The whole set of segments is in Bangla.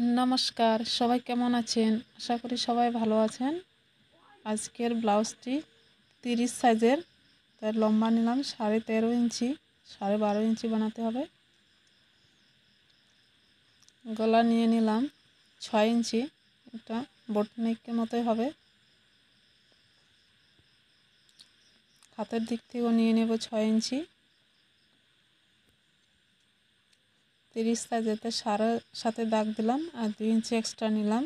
নমস্কার, সবাই কেমন আছেন? আশা করি সবাই ভালো আছেন। আজকের ব্লাউজটি 30 সাইজের, তার লম্বা নিলাম 13.5 ইঞ্চি, 12.5 ইঞ্চি বানাতে হবে। গলা নিয়ে নিলাম 6 ইঞ্চি, এটা বোটনেকের মতোই হবে। হাতের দিক থেকেও নিয়ে নেব 6 ইঞ্চি। 30 সাইজেতে সাথে দাগ দিলাম আর 2 ইঞ্চি এক্সট্রা নিলাম।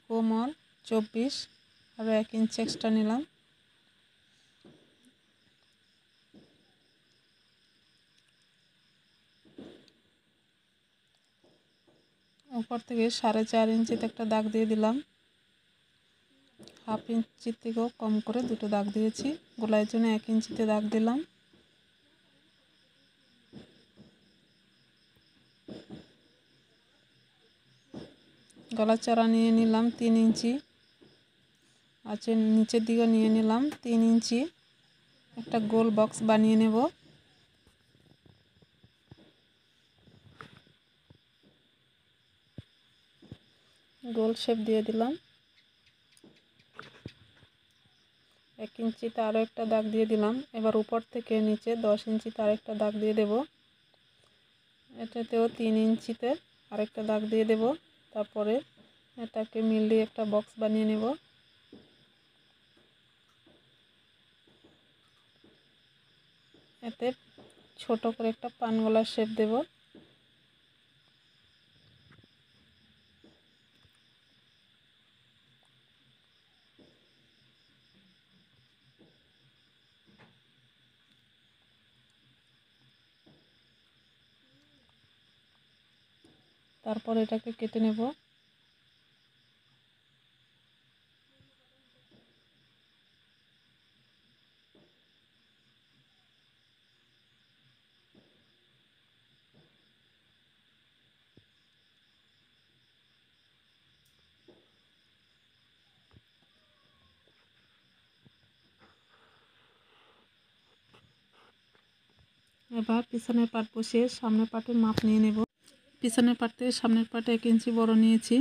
কোমর 24, আরও 1 ইঞ্চি এক্সট্রা নিলাম। উপর থেকে 4.5 ইঞ্চিতে একটা দাগ দিয়ে দিলাম। হাফ ইঞ্চির থেকেও কম করে দুটো দাগ দিয়েছি। গলার জন্য 1 ইঞ্চিতে দাগ দিলাম। গলা চড়া নিয়ে নিলাম 3 ইঞ্চি, আচ্ছা নিচের দিকে নিয়ে নিলাম 3 ইঞ্চি। একটা গোল বক্স বানিয়ে নেব। গোল শেপ দিয়ে দিলাম। 1 ইঞ্চিতে আরও একটা দাগ দিয়ে দিলাম। এবার উপর থেকে নিচে 10 ইঞ্চিতে আরেকটা দাগ দিয়ে দেব। এটাতেও 3 ইঞ্চিতে আরেকটা দাগ দিয়ে দেব। তারপরে এটাকে মিলিয়ে একটা বক্স বানিয়ে নেব। এতে ছোট করে একটা পান গলার শেপ দেব। তারপর এটাকে কেটে নেব। এবার পিছনের পাট বসিয়ে সামনের পাটের মাপ নিয়ে নেব। পিছনের পাট থেকে সামনের পাটে 1 ইঞ্চি বড় নিয়েছি।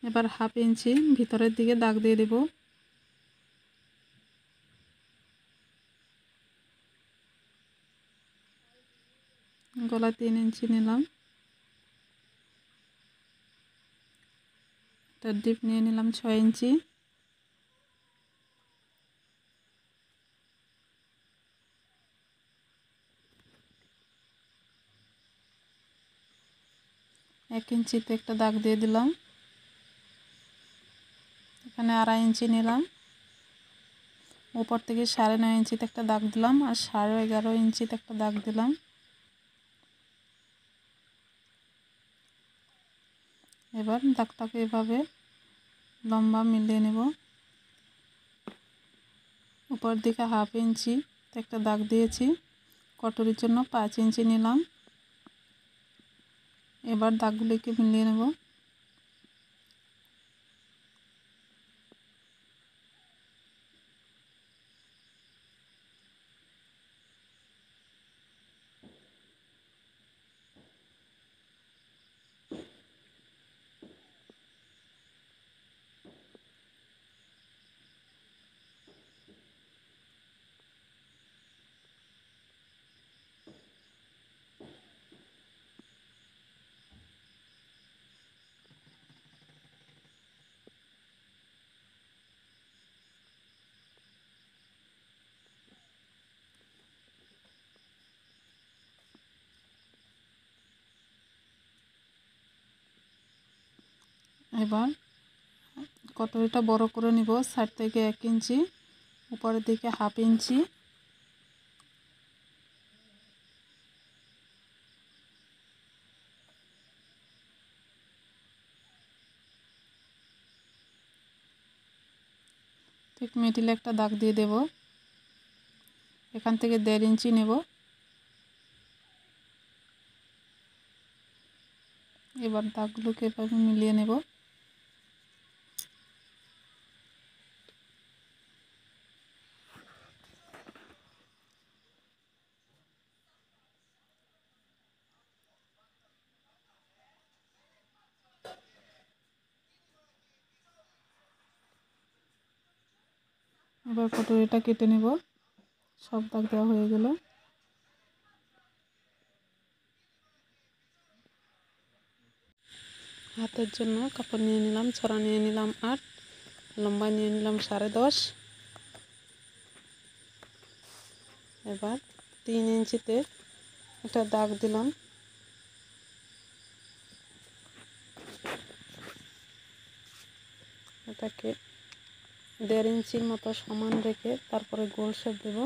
এবার হাফ ইঞ্চি ভিতরের দিকে দাগ দিয়ে দেব। গলা 3 ইঞ্চি নিলাম। তার ডিপ নিয়ে নিলাম 6 ইঞ্চি। এক ইঞ্চিতে একটা দাগ দিয়ে দিলাম। এখানে 2.5 ইঞ্চি নিলাম। উপর থেকে 9.5 ইঞ্চিতে একটা দাগ দিলাম আর 11.5 ইঞ্চিতে একটা দাগ দিলাম। এবার দাগটাকে এভাবে লম্বা মিলিয়ে নেব। উপর দিকে হাফ ইঞ্চি একটা দাগ দিয়েছি। কটরির জন্য 5 ইঞ্চি নিলাম। এবার দাগগুলিকে মিলিয়ে নেব। এবার কটরিটা বড় করে নিব। সাইড থেকে 1 ইঞ্চি, উপরের দিকে হাফ ইঞ্চি। ঠিক মিডিলে একটা দাগ দিয়ে দেব। এখান থেকে 1.5 ইঞ্চি নেব। এবার দাগগুলোকে এভাবে মিলিয়ে নেব। এবার কটুরিটা কেটে নেব। সব দাগ দেওয়া হয়ে গেল। হাতের জন্য কাপড় নিয়ে নিলাম, ছড়া নিয়ে নিলাম 8, লম্বা নিয়ে নিলাম 10.5। এবার 3 ইঞ্চিতে একটা দাগ দিলাম। এটাকে 1.5 ইঞ্চির মতো সমান রেখে তারপরে গোল শেপ দেব।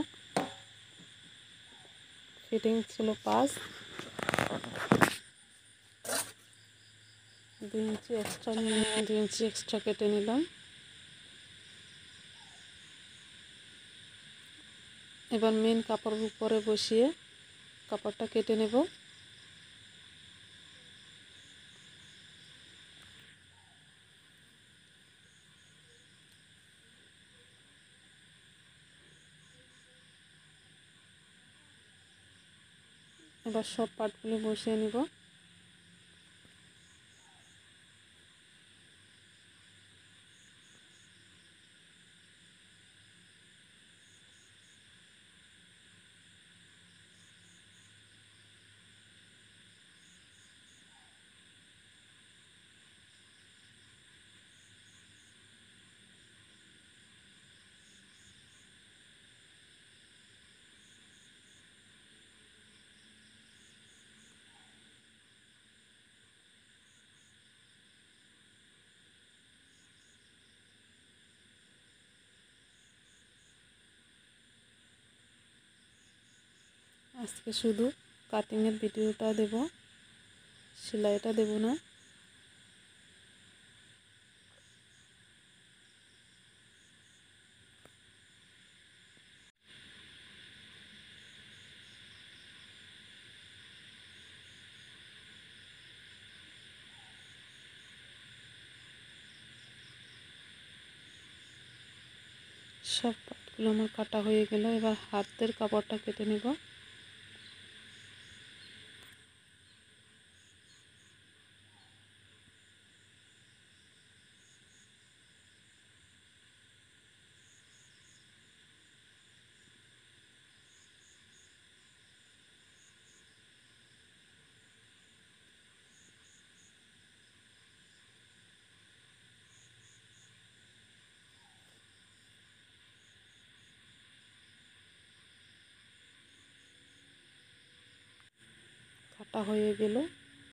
ফিটিং ছিল 5, 2 ইঞ্চি এক্সট্রা নিয়ে 2 ইঞ্চি এক্সট্রা কেটে নিলাম। এবার মেন কাপড়ের উপরে বসিয়ে কাপড়টা কেটে নেব। এবার সব পার্টগুলো বসিয়ে নেব। আজকে শুধু কাটিংয়ের ভিডিওটা দেব, সেলাইটা দেব না। সব পার্টগুলো আমার কাটা হয়ে গেল। এবার হাতের কাপড়টা কেটে নেব। কাটা হয়ে গেল।